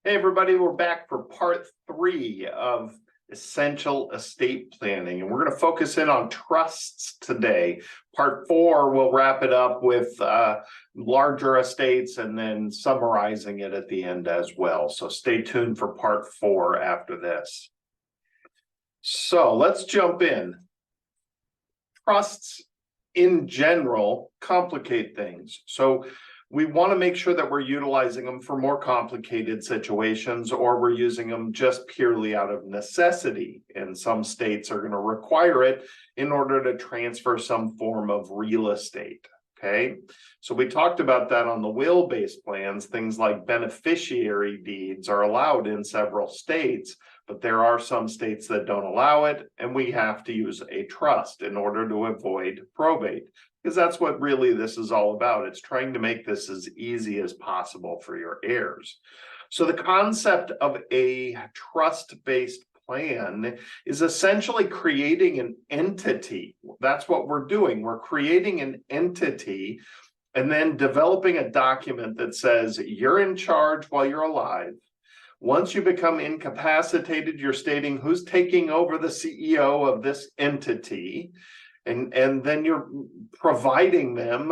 Hey, everybody, we're back for part 3 of essential estate planning, and we're going to focus in on trusts today. Part 4, we'll wrap it up with larger estates and then summarizing it at the end as well. So stay tuned for part 4 after this. So let's jump in. Trusts in general complicate things. So we want to make sure that we're utilizing them for more complicated situations, or we're using them just purely out of necessity. And some states are going to require it in order to transfer some form of real estate. Okay, so we talked about that on the will-based plans. Things like beneficiary deeds are allowed in several states, but there are some states that don't allow it, and we have to use a trust in order to avoid probate. Because that's what really this is all about. It's trying to make this as easy as possible for your heirs. So the concept of a trust-based plan is essentially creating an entity. That's what we're doing. We're creating an entity and then developing a document that says you're in charge while you're alive. Once you become incapacitated, you're stating who's taking over the CEO of this entity. And then you're providing them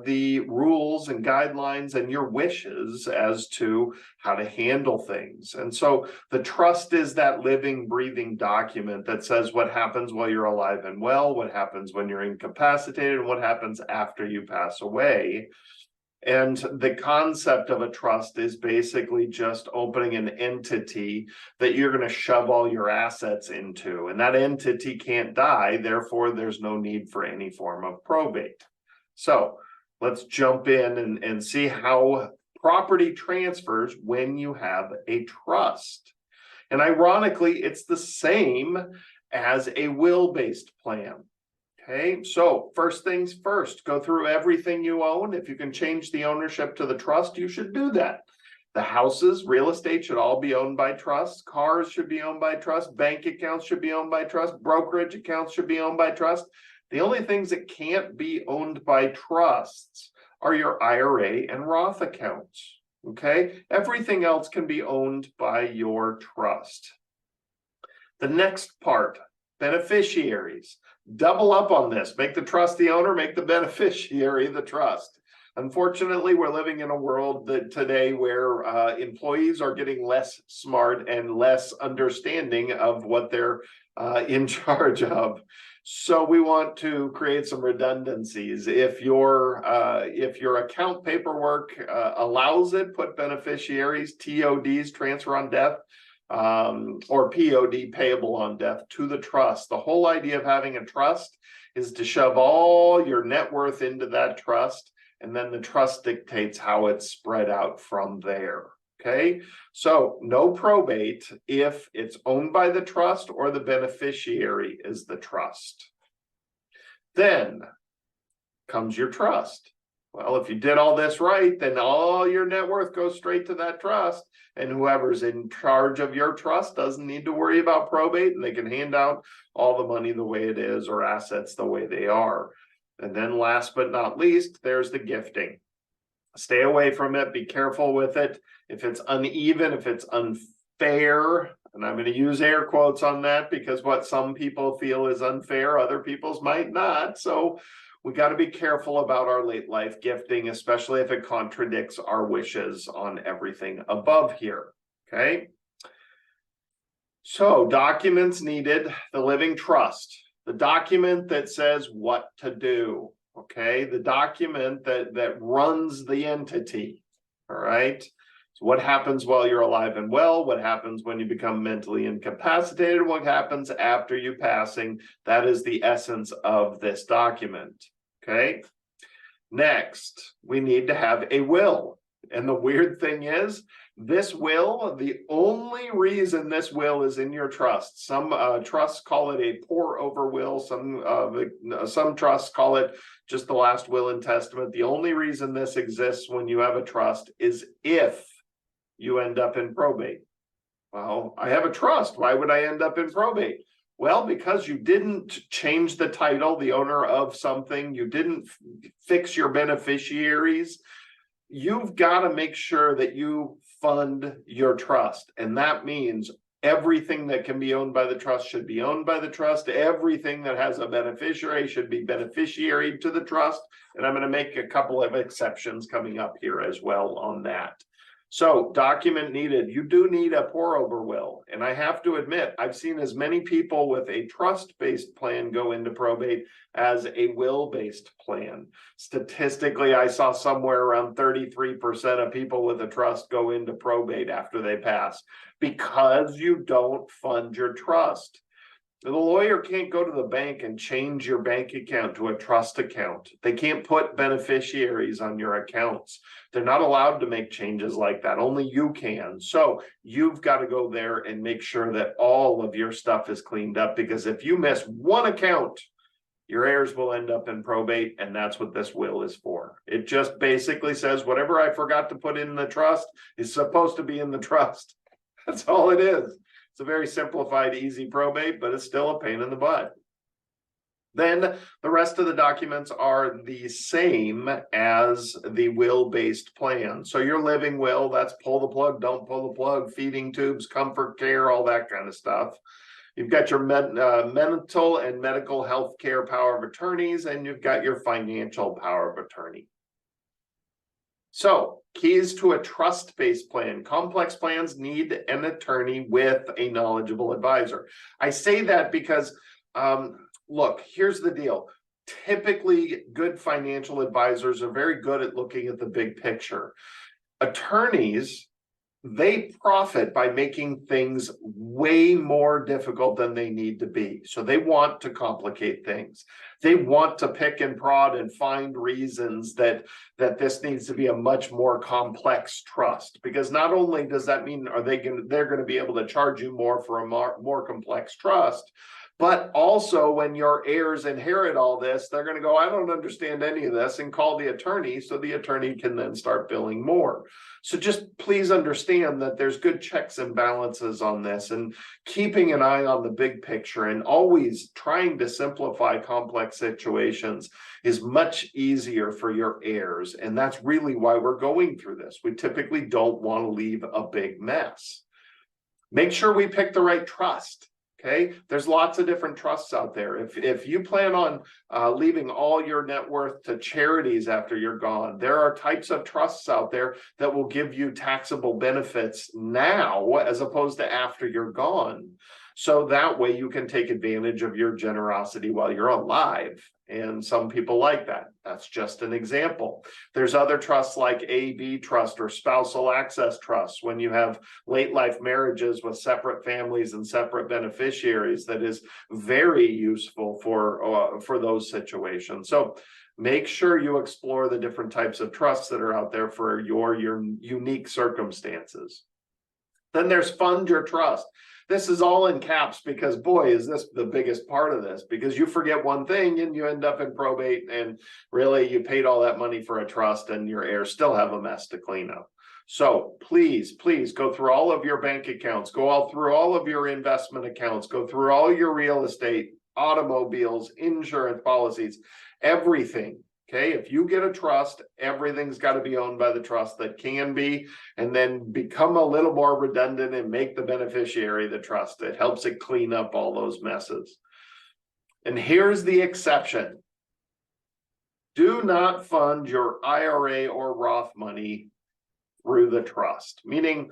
the rules and guidelines and your wishes as to how to handle things. And so the trust is that living, breathing document that says what happens while you're alive and well, what happens when you're incapacitated, and what happens after you pass away. And the concept of a trust is basically just opening an entity that you're going to shove all your assets into. And that entity can't die, therefore there's no need for any form of probate. So let's jump in and see how property transfers when you have a trust. And ironically, it's the same as a will-based plan. Okay, so first things first, go through everything you own. If you can change the ownership to the trust, you should do that. The houses, real estate should all be owned by trust. Cars should be owned by trust. Bank accounts should be owned by trust. Brokerage accounts should be owned by trust. The only things that can't be owned by trusts are your IRA and Roth accounts. Okay, everything else can be owned by your trust. The next part, beneficiaries. Double up on this. Make the trust the owner, make the beneficiary the trust. Unfortunately, we're living in a world that today where employees are getting less smart and less understanding of what they're in charge of. So we want to create some redundancies. If your account paperwork allows it, put beneficiaries, TODs, transfer on death, or POD, payable on death, to the trust. The whole idea of having a trust is to shove all your net worth into that trust, and then the trust dictates how it's spread out from there. Okay, so no probate if it's owned by the trust or the beneficiary is the trust. Then comes your trust. Well, if you did all this right, then all your net worth goes straight to that trust, and whoever's in charge of your trust doesn't need to worry about probate, and they can hand out all the money the way it is, or assets the way they are. And then last but not least, there's the gifting. Stay away from it. Be careful with it. If it's uneven, if it's unfair, and I'm going to use air quotes on that because what some people feel is unfair, other people's might not. So we got to be careful about our late life gifting, especially if it contradicts our wishes on everything above here. Okay. So documents needed, the living trust, the document that says what to do. Okay. The document that runs the entity. All right. So what happens while you're alive and well, what happens when you become mentally incapacitated, what happens after you passing, that is the essence of this document. Okay, next, we need to have a will. And the weird thing is, this will, the only reason this will is in your trust. Some trusts call it a pour over will. Some trusts call it just the last will and testament. The only reason this exists when you have a trust is if you end up in probate. Well, I have a trust. Why would I end up in probate? Well, because you didn't change the title, the owner of something, you didn't fix your beneficiaries, you've got to make sure that you fund your trust. And that means everything that can be owned by the trust should be owned by the trust. Everything that has a beneficiary should be beneficiary to the trust. And I'm going to make a couple of exceptions coming up here as well on that. So, document needed. You do need a pour-over will. And I have to admit, I've seen as many people with a trust-based plan go into probate as a will-based plan. Statistically, I saw somewhere around 33% of people with a trust go into probate after they pass, because you don't fund your trust. The lawyer can't go to the bank and change your bank account to a trust account. They can't put beneficiaries on your accounts. They're not allowed to make changes like that. Only you can. So you've got to go there and make sure that all of your stuff is cleaned up, because if you miss one account, your heirs will end up in probate, and that's what this will is for. It just basically says whatever I forgot to put in the trust is supposed to be in the trust. That's all it is. It's a very simplified, easy probate, but it's still a pain in the butt. Then the rest of the documents are the same as the will-based plan. So your living will, that's pull the plug, don't pull the plug, feeding tubes, comfort care, all that kind of stuff. You've got your mental and medical health care power of attorneys, and you've got your financial power of attorney. So, keys to a trust-based plan. Complex plans need an attorney with a knowledgeable advisor. I say that because, look, here's the deal. Typically, good financial advisors are very good at looking at the big picture. Attorneys, they profit by making things way more difficult than they need to be. So they want to complicate things. They want to pick and prod and find reasons that this needs to be a much more complex trust. Because not only does that mean they're going to be able to charge you more for a more complex trust, but also when your heirs inherit all this, they're going to go, I don't understand any of this, and call the attorney, so the attorney can then start billing more. So just please understand that there's good checks and balances on this, and keeping an eye on the big picture and always trying to simplify complex situations is much easier for your heirs. And that's really why we're going through this. We typically don't want to leave a big mess. Make sure we pick the right trust. Okay, there's lots of different trusts out there. If you plan on leaving all your net worth to charities after you're gone, there are types of trusts out there that will give you taxable benefits now as opposed to after you're gone. So that way you can take advantage of your generosity while you're alive. And some people like that. That's just an example. There's other trusts like AB Trust or Spousal Access Trusts, when you have late life marriages with separate families and separate beneficiaries, that is very useful for those situations. So make sure you explore the different types of trusts that are out there for your unique circumstances. Then there's fund your trust. This is all in caps because, boy, is this the biggest part of this, because you forget one thing and you end up in probate, and really you paid all that money for a trust and your heirs still have a mess to clean up. So please go through all of your bank accounts, go through all of your investment accounts, go through all your real estate, automobiles, insurance policies, everything. Okay, if you get a trust, everything's got to be owned by the trust that can be, and then become a little more redundant and make the beneficiary the trust. It helps it clean up all those messes. And here's the exception. Do not fund your IRA or Roth money through the trust, meaning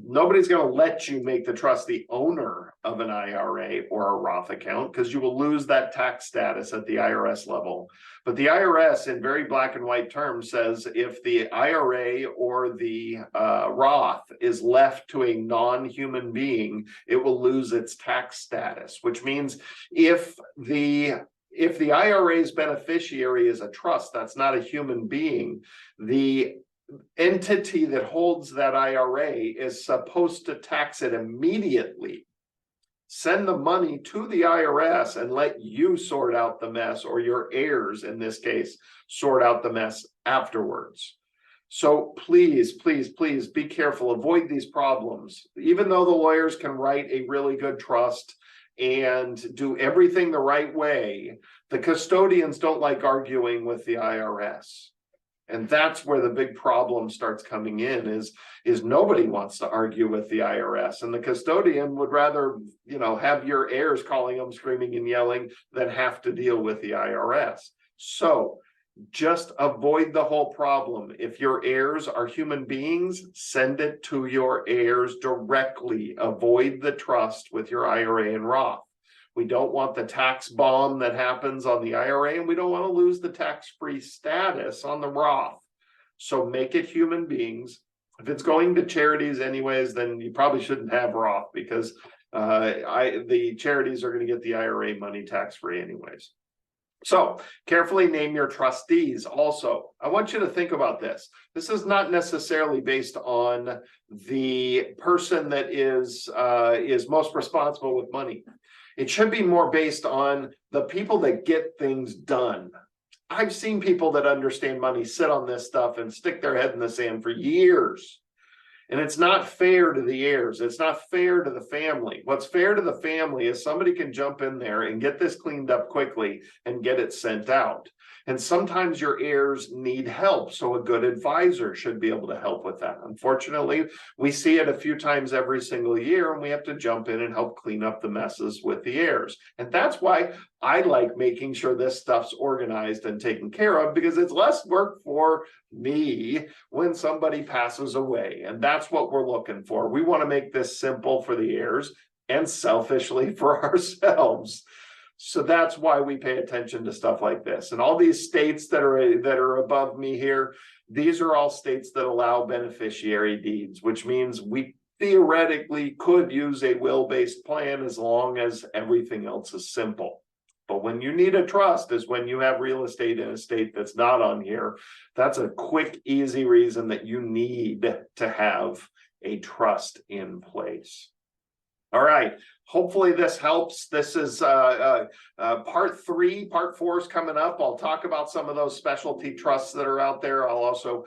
nobody's going to let you make the trust the owner of an IRA or a Roth account, because you will lose that tax status at the IRS level. But the IRS, in very black and white terms, says if the IRA or the Roth is left to a non-human being, it will lose its tax status, which means if the IRA's beneficiary is a trust, that's not a human being, the entity that holds that IRA is supposed to tax it immediately, send the money to the IRS, and let you sort out the mess, or your heirs in this case sort out the mess afterwards. So please be careful, avoid these problems. Even though the lawyers can write a really good trust and do everything the right way, the custodians don't like arguing with the IRS. And that's where the big problem starts coming in is nobody wants to argue with the IRS, and the custodian would rather, have your heirs calling them screaming and yelling than have to deal with the IRS. So just avoid the whole problem. If your heirs are human beings, send it to your heirs directly. Avoid the trust with your IRA and Roth. We don't want the tax bomb that happens on the IRA, and we don't want to lose the tax-free status on the Roth. So make it human beings. If it's going to charities anyways, then you probably shouldn't have Roth, because the charities are going to get the IRA money tax-free anyways. So carefully name your trustees. Also, I want you to think about this. This is not necessarily based on the person that is most responsible with money. It should be more based on the people that get things done. I've seen people that understand money sit on this stuff and stick their head in the sand for years. And it's not fair to the heirs. It's not fair to the family. What's fair to the family is somebody can jump in there and get this cleaned up quickly and get it sent out. And sometimes your heirs need help, so a good advisor should be able to help with that. Unfortunately, we see it a few times every single year, and we have to jump in and help clean up the messes with the heirs. And that's why I like making sure this stuff's organized and taken care of, because it's less work for me when somebody passes away. And that's what we're looking for. We want to make this simple for the heirs and selfishly for ourselves. So that's why we pay attention to stuff like this. And all these states that are above me here, these are all states that allow beneficiary deeds, which means we theoretically could use a will-based plan as long as everything else is simple. But when you need a trust is when you have real estate in a state that's not on here. That's a quick, easy reason that you need to have a trust in place. All right. Hopefully this helps. This is part 3. Part 4 is coming up. I'll talk about some of those specialty trusts that are out there. I'll also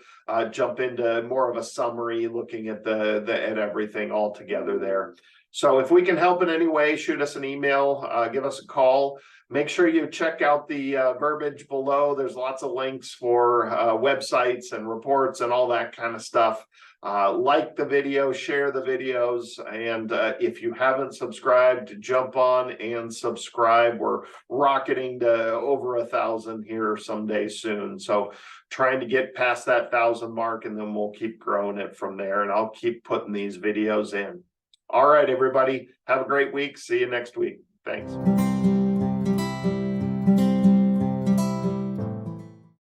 jump into more of a summary, looking at at everything all together there. So if we can help in any way, shoot us an email, give us a call. Make sure you check out the verbiage below. There's lots of links for websites and reports and all that kind of stuff. Like the video, share the videos, and if you haven't subscribed, jump on and subscribe. We're rocketing to over 1,000 here someday soon. So trying to get past that 1,000 mark, and then we'll keep growing it from there, and I'll keep putting these videos in. All right, everybody, have a great week. See you next week. Thanks.